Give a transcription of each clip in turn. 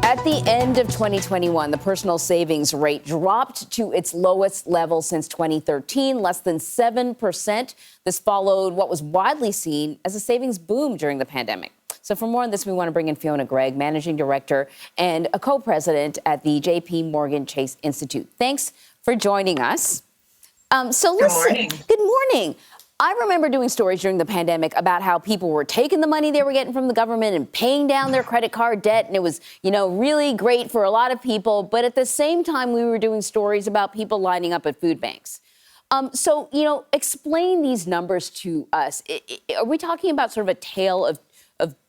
At the end of 2021, the personal savings rate dropped to its lowest level since 2013, less than 7%. This followed what was widely seen as a savings boom during the pandemic. So for more on this, we want to bring in Fiona Greig, Managing Director and a co-president at the JPMorgan Chase Institute. Thanks for joining us. Good morning. Good morning. I remember doing stories during the pandemic about how people were taking the money they were getting from the government and paying down their credit card debt. And it was, really great for a lot of people. But at the same time, we were doing stories about people lining up at food banks. Explain these numbers to us. Are we talking about sort of a tale of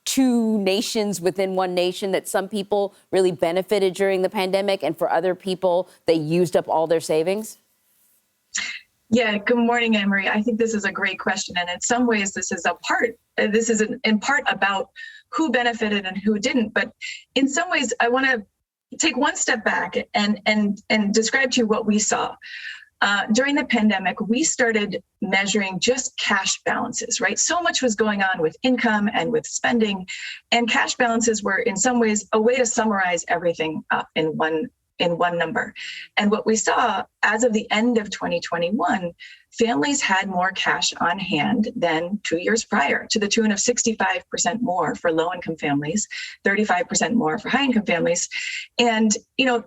two nations within one nation, that some people really benefited during the pandemic and for other people, they used up all their savings? Yeah, good morning, Anne-Marie. I think this is a great question. And in some ways, this is in part about who benefited and who didn't. But in some ways, I want to take one step back and describe to you what we saw. During the pandemic, we started measuring just cash balances, right? So much was going on with income and with spending, and cash balances were in some ways a way to summarize everything in one number. And what we saw as of the end of 2021, families had more cash on hand than 2 years prior, to the tune of 65% more for low-income families, 35% more for high-income families. And,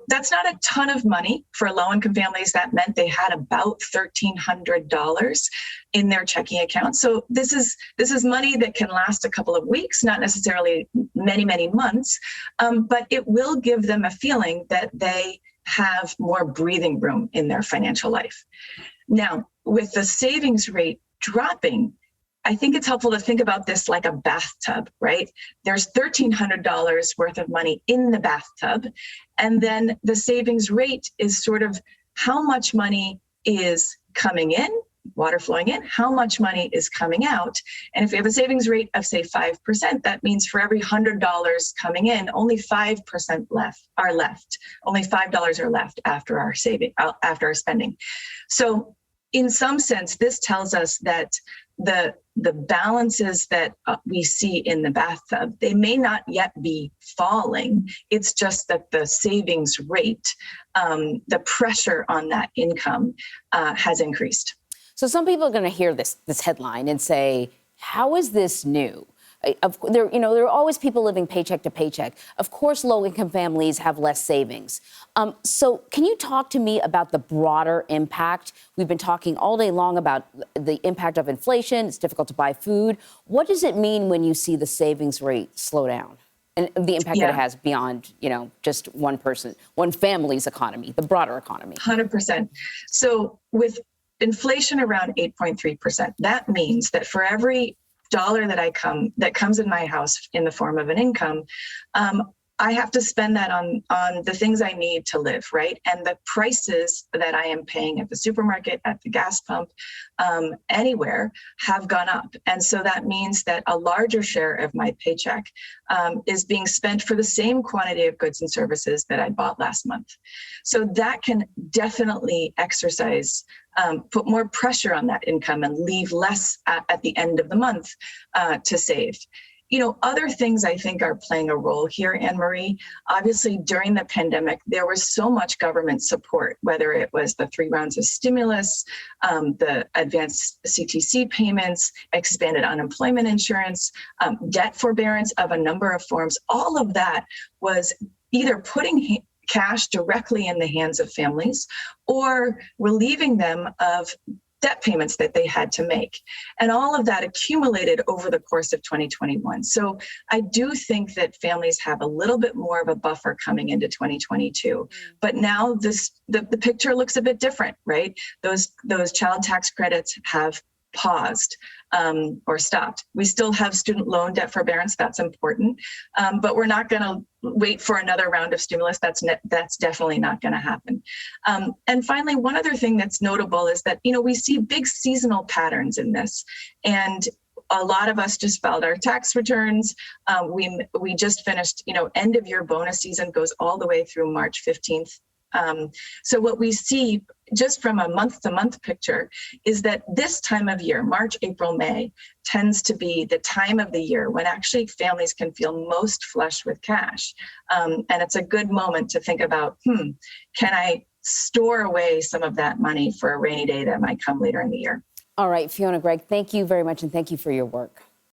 that's not a ton of money for low-income families. That meant they had about $1,300 in their checking account. So this is money that can last a couple of weeks, not necessarily many, many months, but it will give them a feeling that they have more breathing room in their financial life. Now, with the savings rate dropping, I think it's helpful to think about this like a bathtub, right? There's $1,300 worth of money in the bathtub, and then the savings rate is sort of how much money is coming in, water flowing in, how much money is coming out. And if we have a savings rate of, say, 5%, that means for every $100 coming in, only 5% are left. Only $5 are left after our spending. So in some sense, this tells us that the balances that we see in the bathtub, they may not yet be falling. It's just that the savings rate, the pressure on that income has increased. So some people are going to hear this headline and say, how is this new? There are always people living paycheck to paycheck. Of course, low-income families have less savings. So can you talk to me about the broader impact? We've been talking all day long about the impact of inflation. It's difficult to buy food. What does it mean when you see the savings rate slow down? And the impact that it has beyond, just one family's economy, the broader economy? 100%. So with inflation around 8.3%, that means that for every dollar that comes in my house in the form of an income, I have to spend that on the things I need to live, right? And the prices that I am paying at the supermarket, at the gas pump, anywhere have gone up. And so that means that a larger share of my paycheck is being spent for the same quantity of goods and services that I bought last month. So that can definitely put more pressure on that income and leave less at the end of the month to save. Other things I think are playing a role here, Anne-Marie. Obviously, during the pandemic, there was so much government support, whether it was the 3 rounds of stimulus, the advanced CTC payments, expanded unemployment insurance, debt forbearance of a number of forms. All of that was either putting cash directly in the hands of families or relieving them of debt payments that they had to make. And all of that accumulated over the course of 2021. So I do think that families have a little bit more of a buffer coming into 2022. But now the picture looks a bit different, right? Those child tax credits have paused or stopped. We still have student loan debt forbearance. That's important. But we're not going to wait for another round of stimulus. That's definitely not going to happen. And finally, one other thing that's notable is that, we see big seasonal patterns in this. And a lot of us just filed our tax returns. We just finished, end of year bonus season goes all the way through March 15th. So what we see just from a month-to-month picture, is that this time of year, March, April, May, tends to be the time of the year when actually families can feel most flush with cash. And it's a good moment to think about, can I store away some of that money for a rainy day that might come later in the year? All right, Fiona Greig, thank you very much, and thank you for your work.